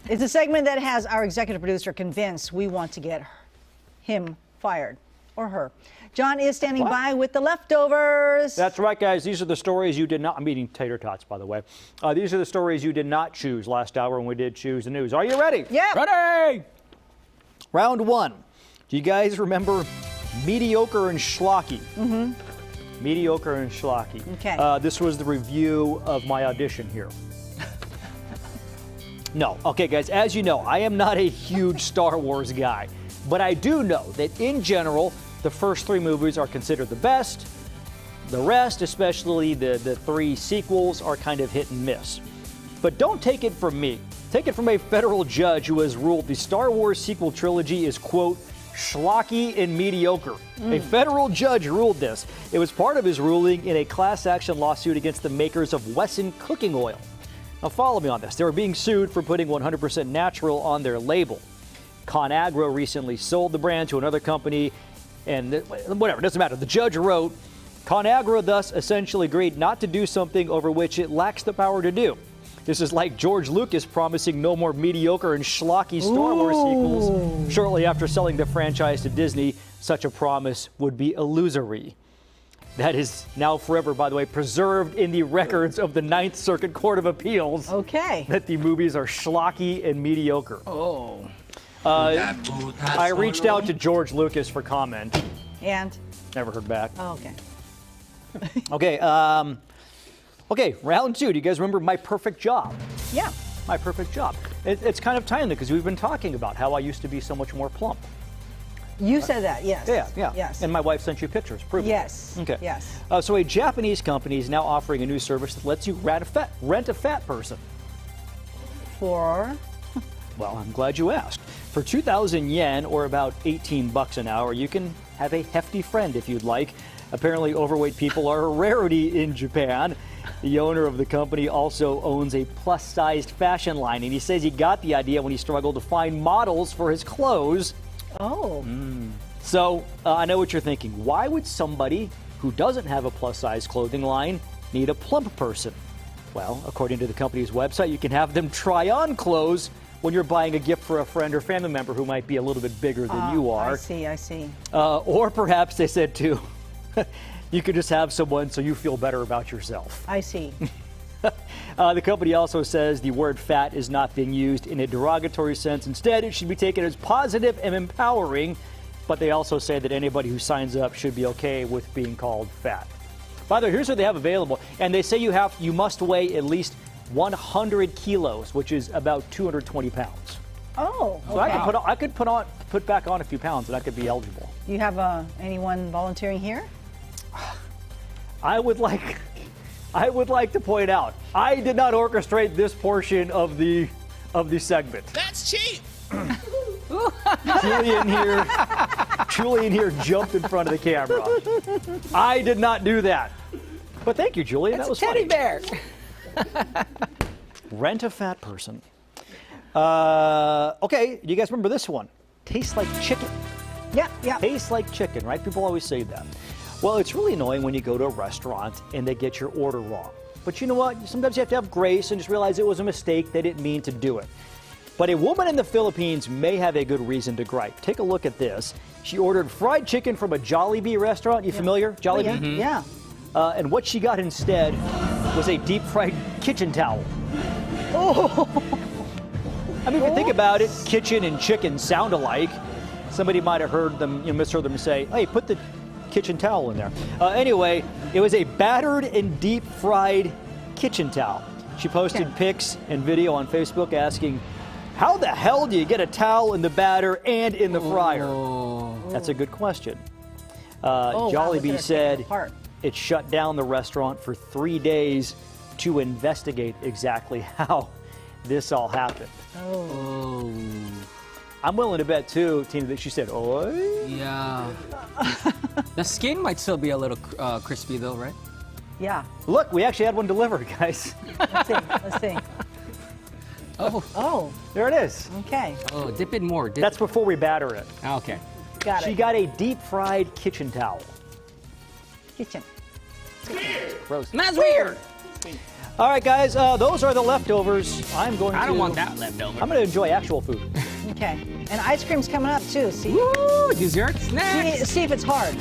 It's a segment that has our executive producer convinced we want to get him fired, or her. John is standing by with the leftovers. That's right, guys. These are the stories you did not, I'm eating tater tots, by the way. These are the stories you did not choose last hour when we did choose the news. Are you ready? Yeah. Ready! Round one. Do you guys remember Mediocre and Schlocky? Mm-hmm. Mediocre and Schlocky. Okay. This was the review of my audition here. No. Okay, guys, as you know, I am not a huge Star Wars guy, but I do know that in general, the first three movies are considered the best. The rest, especially the three sequels, are kind of hit and miss. But don't take it from me. Take it from a federal judge who has ruled the Star Wars sequel trilogy is, quote, schlocky and mediocre. A federal judge ruled this. It was part of his ruling in a class action lawsuit against the makers of Wesson cooking oil. Now follow me on this. They were being sued for putting 100% natural on their label. ConAgra recently sold the brand to another company, and whatever, it doesn't matter. The judge wrote, ConAgra thus essentially agreed not to do something over which it lacks the power to do. This is like George Lucas promising no more mediocre and schlocky Star Wars sequels shortly after selling the franchise to Disney. Such a promise would be illusory. That is now forever, by the way, preserved in the records of the Ninth Circuit Court of Appeals. Okay. That the movies are schlocky and mediocre. Oh. I reached out to George Lucas for comment. And? Never heard back. Oh, okay. Okay, okay, round two. Do you guys remember My Perfect Job? Yeah. My Perfect Job. It's kind of timely because we've been talking about how I used to be so much more plump. You said that, yes. Yeah. Yes. And my wife sent you pictures proving Yes. it. Okay. Yes. So a Japanese company is now offering a new service that lets you rent a fat person. For? Well, I'm glad you asked. For 2,000 yen, or about 18 bucks an hour, you can have a hefty friend if you'd like. Apparently, overweight people are a rarity in Japan. The owner of the company also owns a plus-sized fashion line, and he says he got the idea when he struggled to find models for his clothes. Oh. So, I know what you're thinking. Why would somebody who doesn't have a plus-size clothing line need a plump person? Well, according to the company's website, you can have them try on clothes when you're buying a gift for a friend or family member who might be a little bit bigger than you are. I see. Or perhaps they said too, you could just have someone so you feel better about yourself. I see. The company also says the word fat is not being used in a derogatory sense. Instead, it should be taken as positive and empowering. But they also say that anybody who signs up should be okay with being called fat. By the way, here's what they have available. And they say you must weigh at least 100 kilos, which is about 220 pounds. Oh, okay. So I could put back on a few pounds and I could be eligible. You have anyone volunteering here? I would like to point out, I did not orchestrate this portion of the segment. That's cheap. Julian here jumped in front of the camera. I did not do that. But thank you, Julian. That was Teddy funny. bear. Rent a fat person. Okay, do you guys remember this one? Tastes like chicken. Yeah. Tastes like chicken, right? People always say that. Well, it's really annoying when you go to a restaurant and they get your order wrong. But you know what? Sometimes you have to have grace and just realize it was a mistake. They didn't mean to do it. But a woman in the Philippines may have a good reason to gripe. Take a look at this. She ordered fried chicken from a Jollibee restaurant. You familiar? Jollibee? Oh, yeah. And what she got instead was a deep-fried kitchen towel. Oh. I mean, if you think about it, kitchen and chicken sound alike. Somebody might have heard them, misheard them say, hey, put the kitchen towel in there. Anyway, it was a battered and deep-fried kitchen towel. She posted pics and video on Facebook asking, how the hell do you get a towel in the batter and in the fryer? That's a good question. Jollibee said it shut down the restaurant for 3 days to investigate exactly how this all happened. Oh. I'm willing to bet, too, Tina, that she said, oi? Yeah. The skin might still be a little crispy, though, right? Yeah. Look, we actually had one delivered, guys. Let's see. Oh. There it is. Okay. Oh, dip it more. That's before we batter it. Okay. Got it. She got a deep-fried kitchen towel. Kitchen. Gross. That's weird. All right, guys, those are the leftovers. I don't want that leftover. I'm going to enjoy actual food. Okay. And ice cream's coming up too. See, Woo! Desserts next. see if it's hard.